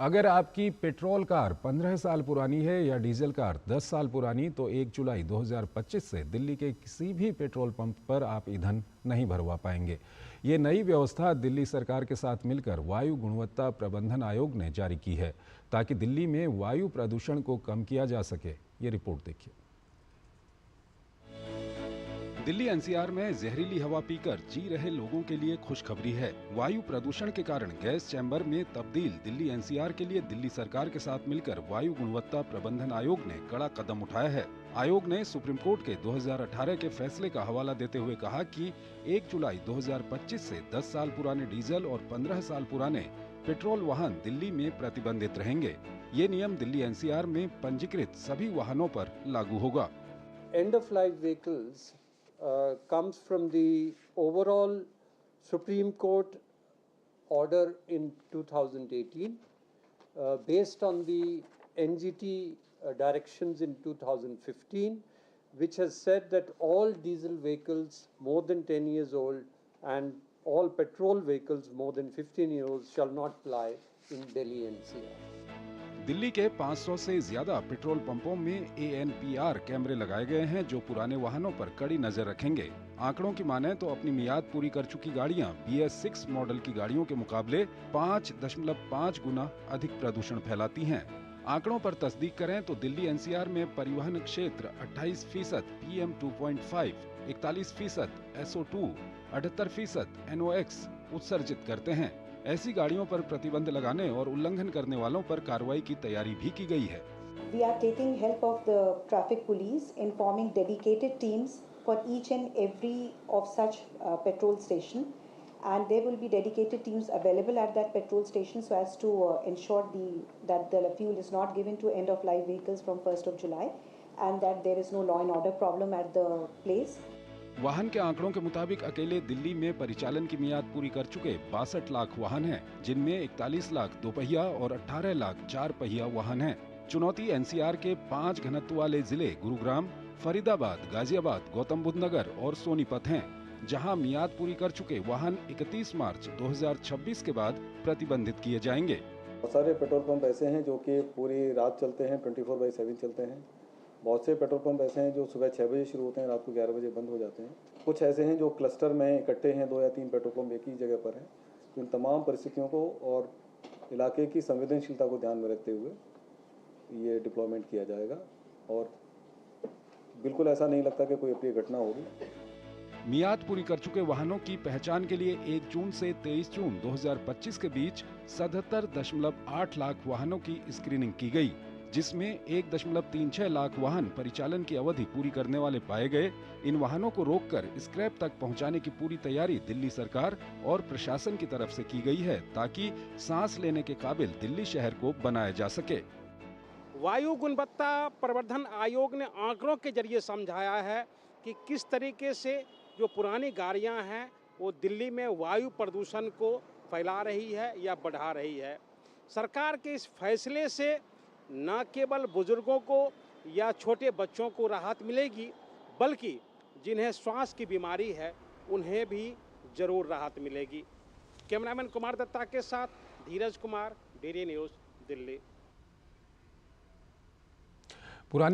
अगर आपकी petrol car 15 साल पुरानी है या डीजल कार 10 साल पुरानी, तो 1 जुलाई 2025 से दिल्ली के किसी भी पेट्रोल पंप पर आप ईंधन नहीं भरवा पाएंगे। ये नई व्यवस्था दिल्ली सरकार के साथ मिलकर वायु गुणवत्ता प्रबंधन आयोग ने जारी की है, ताकि दिल्ली में वायु प्रदूषण को कम किया जा सके। ये रिपोर्ट देखिए। दिल्ली एनसीआर में जहरीली हवा पीकर जी रहे लोगों के लिए खुशखबरी है। वायु प्रदूषण के कारण गैस चैम्बर में तब्दील दिल्ली एनसीआर के लिए दिल्ली सरकार के साथ मिलकर वायु गुणवत्ता प्रबंधन आयोग ने कड़ा कदम उठाया है। आयोग ने सुप्रीम कोर्ट के 2018 के फैसले का हवाला देते हुए कहा कि 1 जुलाई 2025 से 10 साल पुराने डीजल और 15 साल पुराने पेट्रोल वाहन दिल्ली में प्रतिबंधित रहेंगे। ये नियम दिल्ली एनसीआर में पंजीकृत सभी वाहनों पर लागू होगा। End of life vehicles comes from the overall Supreme Court order in 2018 based on the NGT directions in 2015, which has said that all diesel vehicles more than 10 years old and all petrol vehicles more than 15 years old shall not ply in Delhi NCR. Delhi के 500 से ज्यादा petrol पंपों में ANPR कैमरे लगाए गए हैं, जो पुराने वाहनों पर कड़ी नजर रखेंगे। आंकड़ों की माने तो अपनी मियाद पूरी कर चुकी गाड़ियां BS6 मॉडल की गाड़ियों के मुकाबले 5.5 गुना अधिक प्रदूषण फैलाती हैं। आंकड़ों पर तस्दीक करें तो दिल्ली एनसीआर में परिवहन क्षेत्र 28% PM 2.5, 41% SO2, 78% NOx उत्सर्जित करते हैं। ऐसी गाड़ियों पर प्रतिबंध लगाने और उल्लंघन करने वालों पर कार्रवाई की तैयारी भी की गई है। We are taking help of the traffic police in forming dedicated teams for each and every of such petrol station, and there will be dedicated teams available at that petrol station so as to ensure that the fuel is not given to end of life vehicles from 1st of July, and that there is no law and order problem at the place. वाहन के आंकड़ों के मुताबिक अकेले दिल्ली में परिचालन की मियाद पूरी कर चुके 62 लाख वाहन हैं, जिनमें 41 लाख दोपहिया और 18 लाख 4 पहिया वाहन हैं। चुनौती एनसीआर के 5 घनत्व वाले जिले गुरुग्राम, फरीदाबाद, गाजियाबाद, गौतम बुद्ध नगर और सोनीपत हैं, जहां मियाद पूरी कर चुके वाहन 31 मार्च 2026 के बाद प्रतिबंधित किए जाएंगे। बहुत सारे पेट्रोल पंप ऐसे हैं जो कि पूरी रात चलते हैं, 24/7 चलते हैं। बहुत से पेट्रोल पंप ऐसे हैं जो सुबह 6 बजे शुरू होते हैं, रात को 11 बजे बंद हो जाते हैं। कुछ ऐसे हैं जो क्लस्टर में इकट्ठे हैं, 2 या 3 पेट्रोल पंप एक ही जगह पर हैं। इन तमाम परिस्थितियों को और इलाके की संवेदनशीलता को ध्यान में रखते हुए ये डिप्लॉयमेंट किया जाएगा, और बिल्कुल ऐसा नहीं लगता कि कोई अप्रिय घटना होगी। मियाद पूरी कर चुके वाहनों की पहचान के लिए 1 जून से 23 जून 2025 के बीच 77.8 लाख वाहनों की स्क्रीनिंग की गई, जिसमें 1.36 लाख वाहन परिचालन की अवधि पूरी करने वाले पाए गए। इन वाहनों को रोककर स्क्रैप तक पहुंचाने की पूरी तैयारी दिल्ली सरकार और प्रशासन की तरफ से की गई है, ताकि सांस लेने के काबिल दिल्ली शहर को बनाया जा सके। वायु गुणवत्ता प्रबंधन आयोग ने आंकड़ों के जरिए समझाया है कि किस तरीके से जो पुरानी गाड़ियां हैं वो दिल्ली में वायु प्रदूषण को फैला रही है या बढ़ा रही है। सरकार के इस फैसले से न केवल बुजुर्गों को या छोटे बच्चों को राहत मिलेगी, बल्कि जिन्हें श्वास की बीमारी है उन्हें भी जरूर राहत मिलेगी। कैमरामैन कुमार दत्ता के साथ धीरज कुमार, DD न्यूज़, दिल्ली। पुरानी